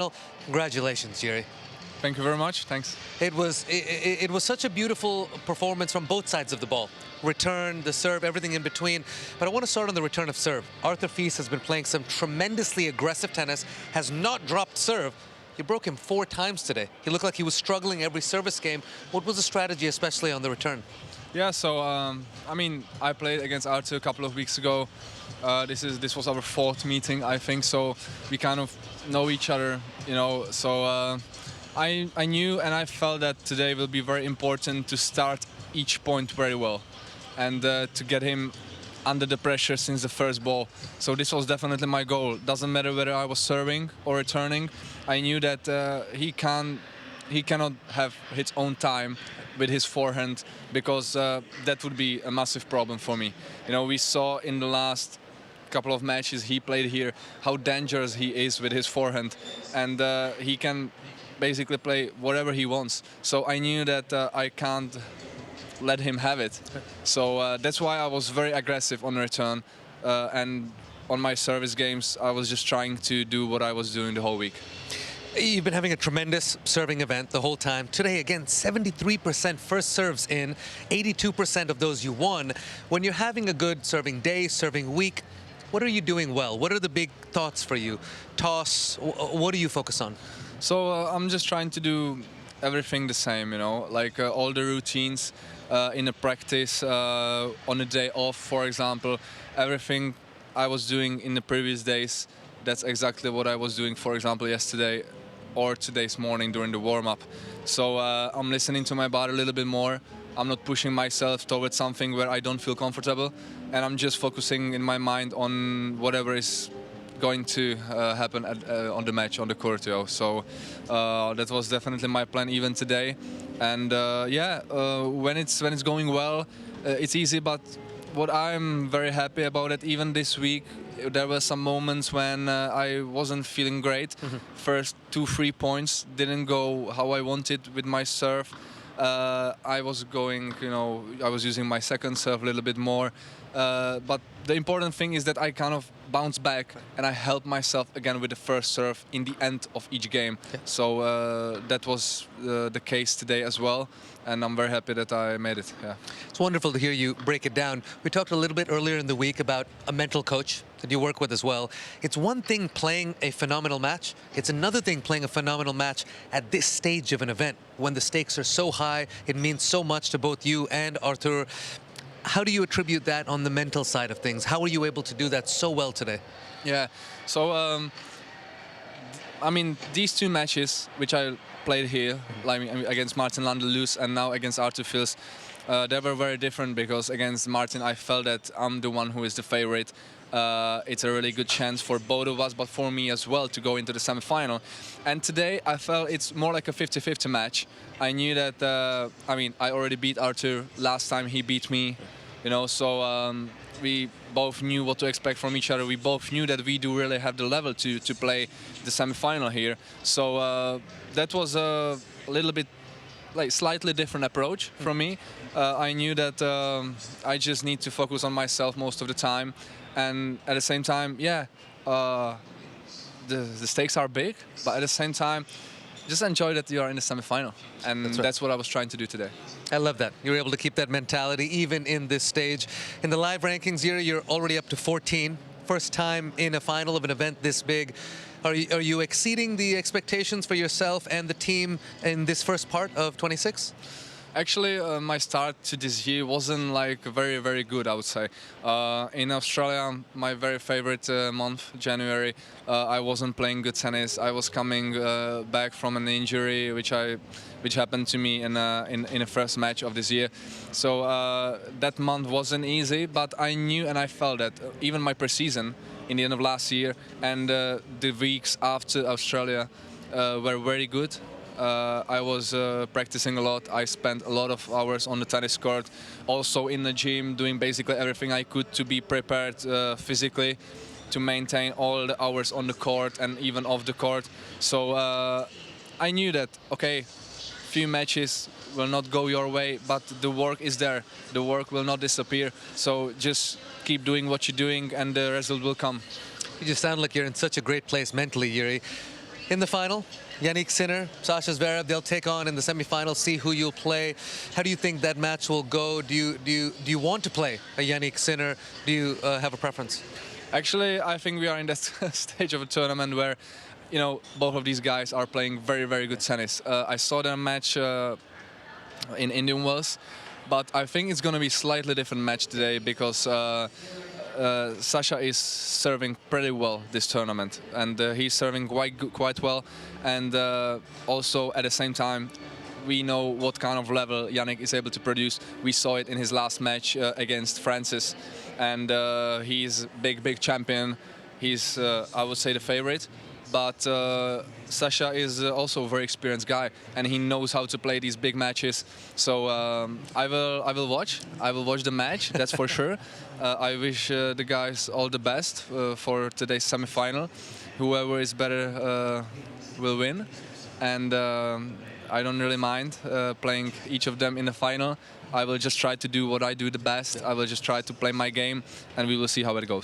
Well, congratulations, Jiri. Thank you very much. Thanks. It was such a beautiful performance from both sides of the ball. Return, the serve, everything in between. But I want to start on the return of serve. Arthur Fils has been playing some tremendously aggressive tennis, has not dropped serve. You broke him 4 times today. He looked like he was struggling every service game. What was the strategy, especially on the return? Yeah, so I played against Arthur a couple of weeks ago. This was our 4th meeting, I think. So we kind of know each other, you know. So I knew and I felt that today will be very important to start each point very well, and to get him under the pressure since the first ball. So this was definitely my goal. Doesn't matter whether I was serving or returning. I knew that he cannot have his own time with his forehand, because that would be a massive problem for me. You know, we saw in the last couple of matches he played here how dangerous he is with his forehand, and he can basically play whatever he wants. So I knew that I can't let him have it. So that's why I was very aggressive on return, and on my service games I was just trying to do what I was doing the whole week. You've been having a tremendous serving event the whole time. Today, again, 73% first serves in, 82% of those you won. When you're having a good serving day, serving week, what are you doing well? What are the big thoughts for you? Toss, what do you focus on? So I'm just trying to do everything the same, you know, like all the routines in a practice, on a day off, for example. Everything I was doing in the previous days, that's exactly what I was doing, for example, yesterday or today's morning during the warm-up. So I'm listening to my body a little bit more. I'm not pushing myself towards something where I don't feel comfortable, and I'm just focusing in my mind on whatever is going to happen on the match, on the court. So that was definitely my plan even today. And when it's going well, it's easy. But what I'm very happy about it, even this week, there were some moments when I wasn't feeling great. First 2-3 points didn't go how I wanted with my serve. I was going, you know, I was using my second serve a little bit more. But the important thing is that I kind of bounce back and I help myself again with the first serve in the end of each game. Yeah. So that was the case today as well, and I'm very happy that I made it. Yeah. It's wonderful to hear you break it down. We talked a little bit earlier in the week about a mental coach that you work with as well. It's one thing playing a phenomenal match. It's another thing playing a phenomenal match at this stage of an event, when the stakes are so high. It means so much to both you and Arthur. How do you attribute that on the mental side of things? How were you able to do that so well today? Yeah, so these 2 matches which I played here, like against Martin Landelus and now against Arthur Fils, they were very different, because against Martin I felt that I'm the one who is the favorite. It's a really good chance for both of us, but for me as well, to go into the semi-final. And today I felt it's more like a 50-50 match. I knew that, I already beat Arthur last time he beat me, you know, so we both knew what to expect from each other. We both knew that we do really have the level to play the semi-final here. So that was a little bit like slightly different approach from me. I knew that I just need to focus on myself most of the time. And at the same time, the stakes are big, but at the same time, just enjoy that you are in the semi-final. And that's what I was trying to do today. I love that. You were able to keep that mentality even in this stage. In the live rankings, Jiri, you're already up to 14. First time in a final of an event this big. Are you exceeding the expectations for yourself and the team in this first part of 26? Actually, my start to this year wasn't like very, very good, I would say. In Australia, my very favorite month, January, I wasn't playing good tennis. I was coming back from an injury which happened to me in the first match of this year. So that month wasn't easy, but I knew and I felt that even my preseason in the end of last year and the weeks after Australia were very good. I was practicing a lot. I spent a lot of hours on the tennis court, also in the gym, doing basically everything I could to be prepared physically, to maintain all the hours on the court and even off the court. So I knew that, okay, few matches will not go your way, but the work is there. The work will not disappear. So just keep doing what you're doing and the result will come. You just sound like you're in such a great place mentally, Jiri. In the final, Yannick Sinner, Sasha Zverev, they'll take on in the semifinals, see who you'll play. How do you think that match will go? Do you want to play a Yannick Sinner? Do you have a preference? Actually, I think we are in that stage of a tournament where, you know, both of these guys are playing very, very good tennis. I saw their match in Indian Wells, but I think it's going to be a slightly different match today because Sasha is serving pretty well this tournament, and he's serving quite well, and also at the same time we know what kind of level Yannick is able to produce. We saw it in his last match against Francis, and he's big champion. He's I would say the favorite, but Sasha is also a very experienced guy, and he knows how to play these big matches. So I will watch the match. That's for sure. I wish the guys all the best for today's semi-final. Whoever is better will win, and I don't really mind playing each of them in the final. I will just try to do what I do the best. I will just try to play my game, and we will see how it goes.